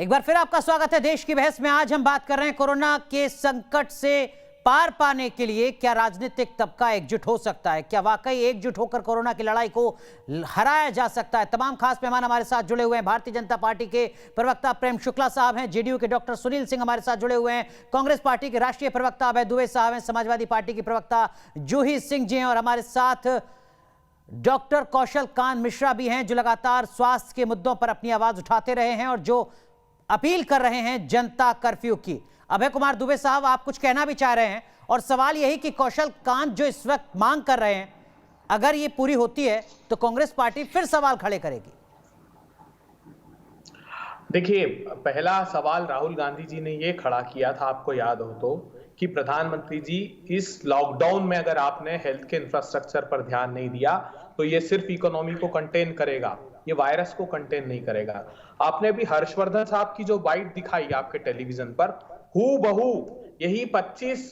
एक बार फिर आपका स्वागत है देश की बहस में। आज हम बात कर रहे हैं कोरोना के संकट से पार पाने के लिए क्या राजनीतिक तबका एकजुट हो सकता है, क्या वाकई एकजुट होकर कोरोना की लड़ाई को हराया जा सकता है। तमाम खास मेहमान हमारे साथ जुड़े हुए हैं। भारतीय जनता पार्टी के प्रवक्ता प्रेम शुक्ला साहब हैं, जेडीयू के डॉक्टर सुनील सिंह हमारे साथ जुड़े हुए हैं, कांग्रेस पार्टी के राष्ट्रीय प्रवक्ता अभय दुबे साहब हैं, समाजवादी पार्टी की प्रवक्ता जूही सिंह जी हैं और हमारे साथ डॉक्टर कौशल कांत मिश्रा भी हैं, जो लगातार स्वास्थ्य के मुद्दों पर अपनी आवाज उठाते रहे हैं और जो अपील कर रहे हैं जनता कर्फ्यू की। अभय कुमार दुबे साहब, आप कुछ कहना भी चाह रहे हैं और सवाल यही कि कौशल कांत जो इस वक्त मांग कर रहे हैं, अगर ये पूरी होती है तो कांग्रेस पार्टी फिर सवाल खड़े करेगी। देखिए, पहला सवाल राहुल गांधी जी ने ये खड़ा किया था, आपको याद हो तो, कि प्रधानमंत्री जी इस लॉकडाउन में अगर आपने हेल्थ के इंफ्रास्ट्रक्चर पर ध्यान नहीं दिया तो ये सिर्फ इकोनॉमी को कंटेन करेगा, ये वायरस को कंटेन नहीं करेगा। आपने भी हर्षवर्धन साहब की जो बाइट दिखाई आपके टेलीविजन पर, हूबहू यही 25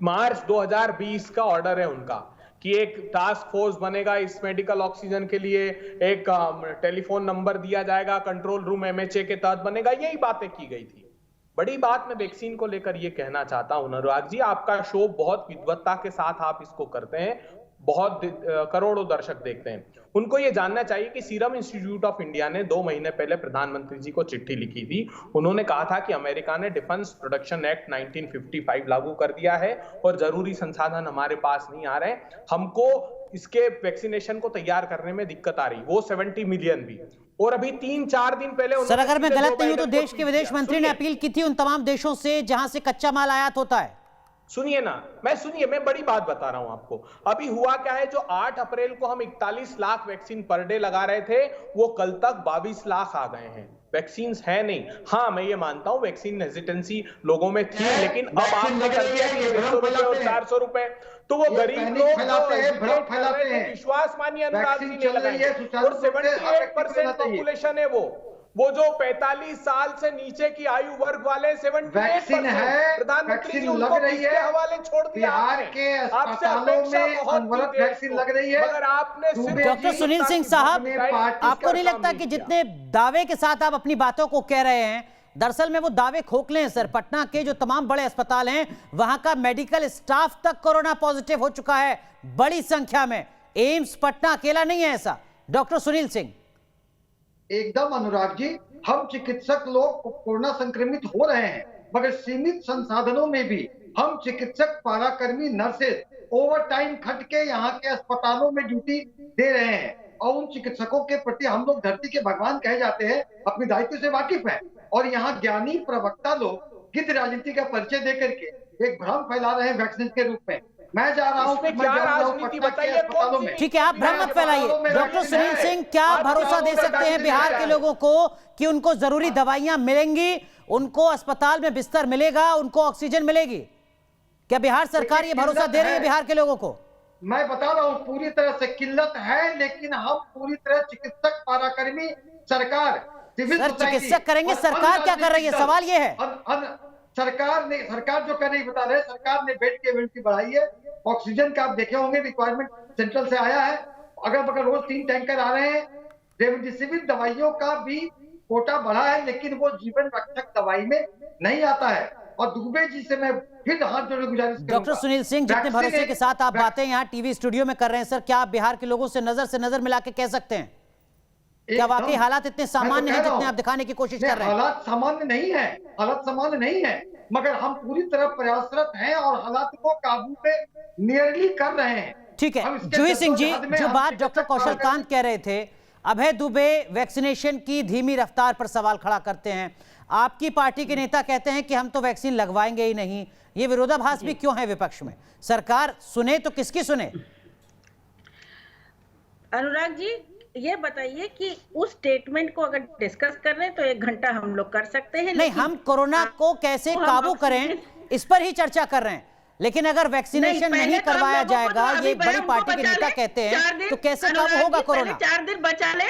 मार्च 2020 का ऑर्डर है उनका कि एक टास्क फोर्स बनेगा इस मेडिकल ऑक्सीजन के लिए, एक टेलीफोन नंबर दिया जाएगा, कंट्रोल रूम एमएचए के तहत बनेगा, यही बातें की गई थी। बड़ी बात मैं वैक्सीन को लेकर ये कहना चाहता हूं, अनुराग जी, आपका शो बहुत विद्वत्ता के साथ आप इसको करते हैं, बहुत करोड़ों दर्शक देखते हैं। उनको ये जानना चाहिए कि सीरम इंस्टीट्यूट ऑफ इंडिया ने 2 महीने पहले प्रधानमंत्री जी को चिट्ठी लिखी थी। उन्होंने कहा था कि अमेरिका ने डिफेंस प्रोडक्शन एक्ट 1955 लागू कर दिया है और जरूरी संसाधन हमारे पास नहीं आ रहे, हमको इसके वैक्सीनेशन को तैयार करने में दिक्कत आ रही, वो 70 मिलियन भी। और अभी 3-4 दिन पहले सर, अगर मैं गलत नहीं हूं तो देश के विदेश मंत्री ने अपील की थी उन तमाम देशों से जहां से कच्चा माल आयात होता है। सुनिए ना, मैं बड़ी बात बता रहा हूं आपको। अभी हुआ क्या है, जो 8 अप्रैल को हम 41 लाख वैक्सीन पर डे लगा रहे थे, वो कल तक 22 लाख आ गए हैं। वैक्सीन है नहीं। हाँ, मैं ये मानता हूं वैक्सीन हेजिटेंसी लोगों में थी, लेकिन अब आपने कर दिया कि 200 रुपए और 400 रुपए, तो वो गरीब लोग विश्वास मानिए अनुराग जी ने लगाए। और 78% पॉपुलेशन है वो जो 45 साल से नीचे की आयु वर्ग वाले 78% है। प्रधानमंत्री जी उनको किसके हवाले छोड़ दिया आपने? आपसे अपेक्षा बहुत वैक्सीन लग रही है, मगर आपने। डॉक्टर सुनील सिंह साहब, आपको नहीं लगता कि जितने दावे के साथ आप अपनी बातों को कह रहे हैं, दरअसल में वो दावे खोखले हैं सर। पटना के जो तमाम बड़े अस्पताल हैं, वहां का मेडिकल स्टाफ तक कोरोना पॉजिटिव हो चुका है बड़ी संख्या में। एम्स पटना अकेला नहीं है ऐसा। डॉक्टर सुनील सिंह, एकदम अनुराग जी, हम चिकित्सक लोग कोरोना संक्रमित हो रहे हैं, मगर सीमित संसाधनों में भी हम चिकित्सक, पाराकर्मी, नर्सेज ओवर टाइम खट के यहाँ के अस्पतालों में ड्यूटी दे रहे हैं और उन चिकित्सकों के प्रति हम लोग धरती के भगवान कहे जाते हैं, अपनी दायित्व से वाकिफ हैं। और यहाँ ज्ञानी प्रवक्ता लोग गिद्ध राजनीति का परिचय देकर के एक भ्रम फैला रहे हैं वैक्सीन के रूप में। मैं जा रहा हूँ, ठीक है, आप भ्रम मत फैलाइए। डॉक्टर सुनील सिंह, क्या भरोसा दे सकते हैं बिहार के लोगों को कि उनको जरूरी दवाइयां मिलेंगी, उनको अस्पताल में बिस्तर मिलेगा, उनको ऑक्सीजन मिलेगी? क्या बिहार सरकार ये भरोसा दे रही है बिहार के लोगों को? मैं बता रहा हूँ, पूरी तरह से किल्लत है, लेकिन हम पूरी तरह चिकित्सक, पाराकर्मी, सरकार, सिविल चिकित्सक करेंगे, सरकार क्या कर रही है? सवाल ये है। सरकार जो कर रही बता रहे, सरकार ने बेड की एबिलिटी बढ़ाई है। ऑक्सीजन का आप देखे होंगे, रिक्वायरमेंट सेंट्रल से आया है, अगर बगल रोज 3 टैंकर आ रहे हैं। रेमडेसिविर दवाइयों का भी कोटा बढ़ा है, लेकिन वो जीवन रक्षक दवाई में नहीं आता है। और दुबे जी से मैं फिर हाथ जोड़े गुजारिश करूंगा। डॉक्टर सुनील सिंह, जितने भरोसे के साथ आप बातें यहाँ टीवी स्टूडियो में कर रहे हैं सर, क्या आप बिहार के लोगों से नजर मिला के कह सकते हैं क्या वाकई हालात इतने सामान्य हैं जितने आप दिखाने की कोशिश कर रहे हैं? हालात सामान्य नहीं है, हालात सामान्य नहीं है, मगर हम पूरी तरह प्रयासरत हैं और हालात को काबू पे नियरली कर रहे हैं। ठीक है, जूही सिंह जी, जो बात डॉक्टर कौशल कांत कह रहे थे, अभय दुबे वैक्सीनेशन की धीमी रफ्तार पर सवाल खड़ा करते हैं। आपकी पार्टी के नेता कहते हैं कि हम तो वैक्सीन लगवाएंगे ही नहीं। ये विरोधाभास भी क्यों है विपक्ष में? सरकार सुने तो किसकी सुने? अनुराग जी, ये बताइए कि उस स्टेटमेंट को अगर डिस्कस कर रहे हैं तो 1 घंटा हम लोग कर सकते हैं। नहीं, हम कोरोना को कैसे काबू करें इस पर ही चर्चा कर रहे हैं, लेकिन अगर वैक्सीनेशन नहीं करवाया जाएगा, ये बड़ी पार्टी के नेता कहते हैं, तो कैसे काबू होगा कोरोना? 4 दिन बचा ले,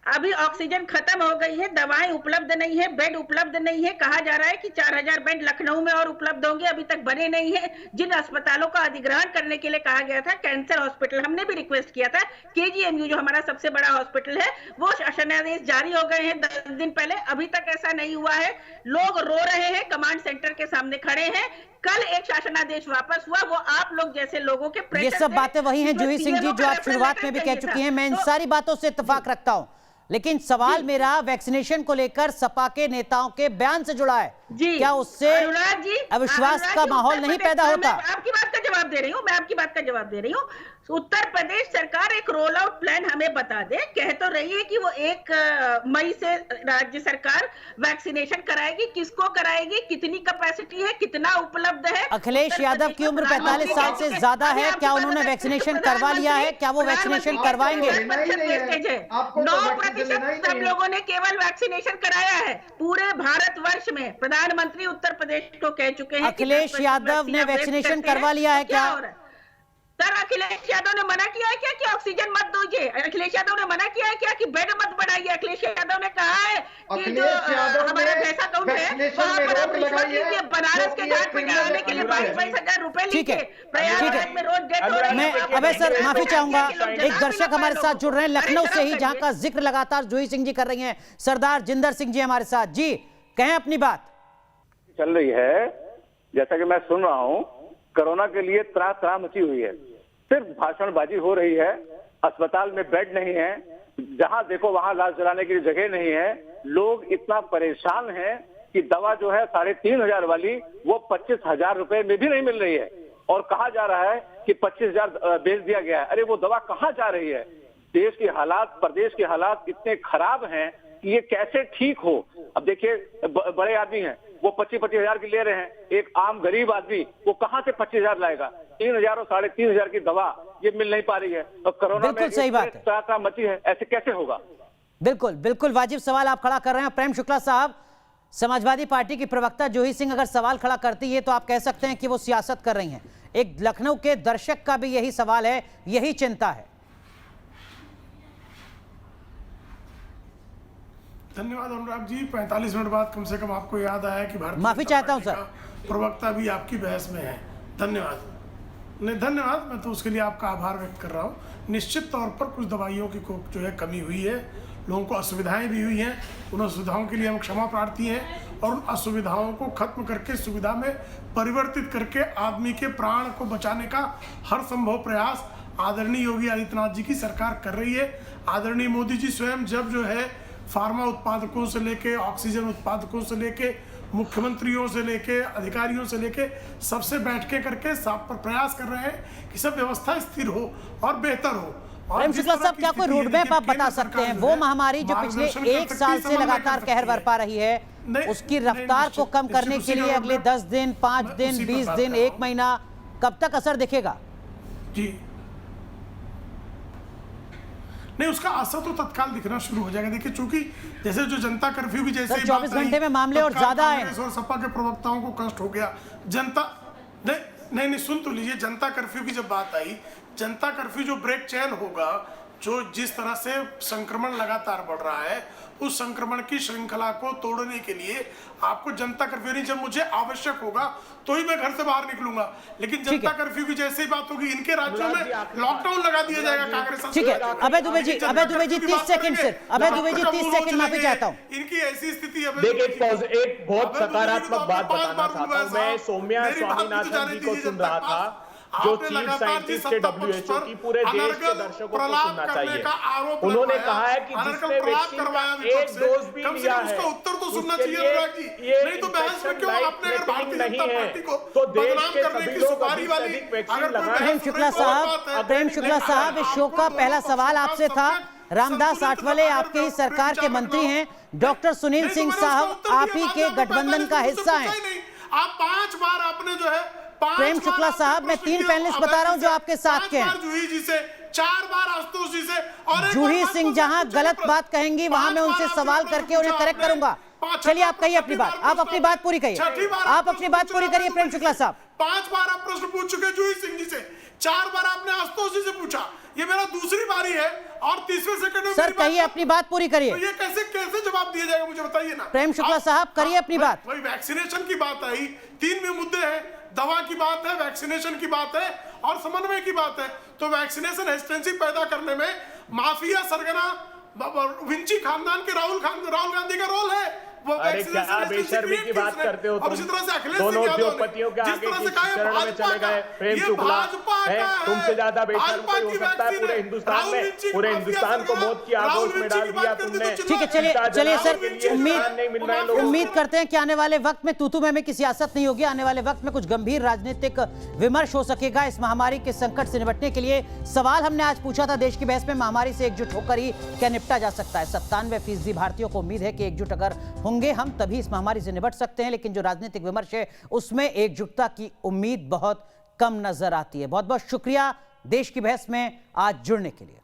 अभी ऑक्सीजन खत्म हो गई है, दवाएं उपलब्ध नहीं है, बेड उपलब्ध नहीं है। कहा जा रहा है कि 4000 बेड लखनऊ में और उपलब्ध होंगे, अभी तक बने नहीं है। जिन अस्पतालों का अधिग्रहण करने के लिए कहा गया था, कैंसर हॉस्पिटल, हमने भी रिक्वेस्ट किया था। केजीएमयू जो हमारा सबसे बड़ा हॉस्पिटल है, वो शासनादेश जारी हो गए हैं 10 दिन पहले, अभी तक ऐसा नहीं हुआ है। लोग रो रहे हैं, कमांड सेंटर के सामने खड़े हैं। कल एक शासनादेश वापस हुआ, वो आप लोग जैसे लोगों के प्रेशर ये सब बातें वही हैं जूही सिंह जी जो आप शुरुआत में भी कह चुकी हैं। मैं इन सारी बातों से इत्तेफाक रखता हूं, लेकिन सवाल मेरा वैक्सीनेशन को लेकर सपा के नेताओं के बयान से जुड़ा है। क्या उससे अविश्वास का माहौल नहीं पैदा होता? आपकी बात का जवाब दे रही हूँ, मैं आपकी बात का जवाब दे रही हूँ। उत्तर प्रदेश सरकार एक रोल आउट प्लान हमें बता दे। कह तो रही है कि वो 1 मई से राज्य सरकार वैक्सीनेशन कराएगी, किसको कराएगी, कितनी कैपेसिटी है, कितना उपलब्ध है। अखिलेश यादव की उम्र 45 साल से ज्यादा है, क्या उन्होंने वैक्सीनेशन करवा लिया है? क्या वो वैक्सीनेशन करवाएंगे? 9% सब लोगों ने केवल वैक्सीनेशन कराया है पूरे भारतवर्ष में। प्रधानमंत्री उत्तर प्रदेश को कह चुके हैं अखिलेश यादव ने वैक्सीनेशन करवा लिया है क्या? सर, अखिलेश यादव ने मना किया है क्या कि ऑक्सीजन मत दीजिए? अखिलेश यादव ने मना किया है क्या कि बेड मत बढ़ाइए? अखिलेश यादव ने कहा है कि जो हमारा पैसा अकाउंट है वहां पर आप रिश्वत लीजिए। बनारस के घाट पर चढ़ाने के लिए 22,000 रुपए लीजिए। प्रयागराज में रोज डेथ हो रही है। मैं अबे सर माफी चाहूंगा, एक दर्शक हमारे साथ जुड़ रहे हैं लखनऊ से ही, जहां का जिक्र लगातार जूही सिंह जी कर रही हैं। सरदार जिंदर सिंह जी हमारे साथ। जी कहें अपनी बात। चल रही है, जैसा कि मैं सुन रहा हूं, कोरोना के लिए त्राह मची हुई है, सिर्फ भाषणबाजी हो रही है। अस्पताल में बेड नहीं है, जहां देखो वहां लाश जलाने की जगह नहीं है। लोग इतना परेशान हैं कि दवा जो है 3,500 वाली वो 25,000 रुपए में भी नहीं मिल रही है, और कहा जा रहा है कि 25,000 बेच दिया गया है। अरे वो दवा कहाँ जा रही है? देश के हालात, प्रदेश के हालात इतने खराब हैं कि ये कैसे ठीक हो। अब देखिए, बड़े आदमी हैं वो 25,000 की ले रहे हैं, एक आम गरीब आदमी वो कहां से 25,000 लाएगा? 3,000 और 3,500 की दवा ये मिल नहीं पा रही है, और कोरोना में सही बात है, मची है, ऐसे कैसे होगा? बिल्कुल बिल्कुल वाजिब सवाल आप खड़ा कर रहे हैं। प्रेम शुक्ला साहब, समाजवादी पार्टी की प्रवक्ता जूही सिंह अगर सवाल खड़ा करती है तो आप कह सकते हैं कि वो सियासत कर रही हैं। एक लखनऊ के दर्शक का भी यही सवाल है, यही चिंता है। धन्यवाद अनुराग जी। 45 मिनट बाद कम से कम आपको याद आया कि भारतीय माफी चाहता हूं सर, प्रवक्ता भी आपकी बहस में है। धन्यवाद। नहीं धन्यवाद, मैं तो उसके लिए आपका आभार व्यक्त कर रहा हूँ। निश्चित तौर पर कुछ दवाइयों की जो है कमी हुई है, लोगों को असुविधाएं भी हुई हैं। उन असुविधाओं के लिए हम क्षमा प्रार्थी हैं, और उन असुविधाओं को खत्म करके सुविधा में परिवर्तित करके आदमी के प्राण को बचाने का हर संभव प्रयास आदरणीय योगी आदित्यनाथ जी की सरकार कर रही है। आदरणीय मोदी जी स्वयं जब जो है फार्मा उत्पादकों से लेके, ऑक्सीजन उत्पादकों से लेके, मुख्यमंत्रियों से लेके, अधिकारियों से लेके सबसे बैठकें करके साफ पर प्रयास कर रहे हैं कि सब व्यवस्था स्थिर हो और बेहतर हो। प्रेम शुक्ला साहब, क्या कोई रोड मैप आप बता सकते हैं? वो महामारी जो पिछले 1 साल से लगातार कहर बरपा रही है, उसकी रफ्तार को कम करने के लिए अगले 10 दिन, 5 दिन, 20 दिन, 1 महीना, कब तक असर दिखेगा? जी नहीं, उसका असर तो तत्काल दिखना शुरू हो जाएगा। देखिए, चूंकि जैसे जो जनता कर्फ्यू भी जैसे 24 घंटे में मामले और ज्यादा आए, और सपा के प्रवक्ताओं को कष्ट हो गया। जनता नहीं सुन तो लीजिए, जनता कर्फ्यू की जब बात आई, जनता कर्फ्यू जो ब्रेक चेन होगा, जो जिस तरह से संक्रमण लगातार बढ़ रहा है, उस संक्रमण की श्रृंखला को तोड़ने के लिए आपको जनता कर्फ्यू नहीं, जब मुझे आवश्यक होगा तो ही मैं घर से बाहर निकलूंगा। लेकिन जनता कर्फ्यू की जैसे ही बात होगी, इनके राज्यों में लॉकडाउन लगा दिया जाएगा कांग्रेस। ठीक है, अभय दुबे जी 30 सेकंड से, अभय दुबे जी 30 सेकंड माफी चाहता हूँ। इनकी ऐसी स्थिति है। देखिए, एक बहुत सकारात्मक बात बताना चाहता हूँ। मैं सौम्या स्वामीनाथन जी को सुन रहा था, जो चीफ साइंटिस्ट है WHO की, पूरे देश के दर्शकों को सुनना चाहिए। उन्होंने कहा है कि जिसने वैक्सीन का 1 डोज भी लिया है, उत्तर तो सुनना चाहिए अनुराग जी। नहीं तो बहस में क्यों? आपने अगर भारतीय जनता पार्टी को तो देश के करने सभी की लोग सुपारी वाली प्रेम शुक्ला साहब, इस शो का पहला सवाल आपसे था। रामदास आठवले आपके ही सरकार के मंत्री हैं, डॉक्टर सुनील सिंह साहब आप ही के गठबंधन का हिस्सा हैं। आप 5 बार आपने जो है प्रेम शुक्ला साहब, मैं 3 पैनलिस्ट बता रहा हूं जो आपके साथ के हैं। जूही जी से 4 बार आशुतोष जी से, और जूही सिंह जहां गलत बात कहेंगी वहां मैं उनसे सवाल करके उन्हें करेक्ट करूंगा। चलिए आप कहिए अपनी बात, आप अपनी बात पूरी करिए, आप अपनी बात पूरी करिए। प्रेम शुक्ला साहब, 5 बार आप प्रश्न पूछ चुके जूही सिंह जी से, 4 बार आपने आशुतोष जी से पूछा, ये मेरा दूसरी बारी है और तीसरे सेकंड में सर कहिए, अपनी बात पूरी करिए। तो ये कैसे जवाब दिया जाएगा मुझे बताइए ना। प्रेम शुक्ला साहब करिए अपनी बात। वही वैक्सीनेशन की बात आई, 3 भी मुद्दे हैं, दवा की बात है, वैक्सीनेशन की बात है और समन्वय की बात है। तो वैक्सीनेशन हेजिटेंसी पैदा करने में माफिया सरगना विंची खानदान के राहुल गांधी का रोल है। अरे क्या बेशर्मी की बात करते हो तुम। दोनों उद्योगपतियों के आगे की शरण में चले गए। प्रेम शुक्ला है, तुमसे ज्यादा बेशर्म कोई हो सकता है पूरे हिंदुस्तान में। पूरे हिंदुस्तान को मौत की आगोश में डाल दिया तुमने। ठीक है, चलिए सर, उम्मीद करते हैं कि आने वाले वक्त में तू मैं की सियासत नहीं होगी। आने वाले वक्त में कुछ गंभीर राजनीतिक विमर्श हो सकेगा इस महामारी के संकट से निपटने के लिए। सवाल हमने आज पूछा था, देश की बहस में महामारी से एकजुट होकर ही क्या निपटा जा सकता है। 97% भारतीयों को उम्मीद है कि एकजुट अगर होंगे हम तभी इस महामारी से निपट सकते हैं। लेकिन जो राजनीतिक विमर्श है उसमें एकजुटता की उम्मीद बहुत कम नजर आती है। बहुत बहुत शुक्रिया देश की बहस में आज जुड़ने के लिए।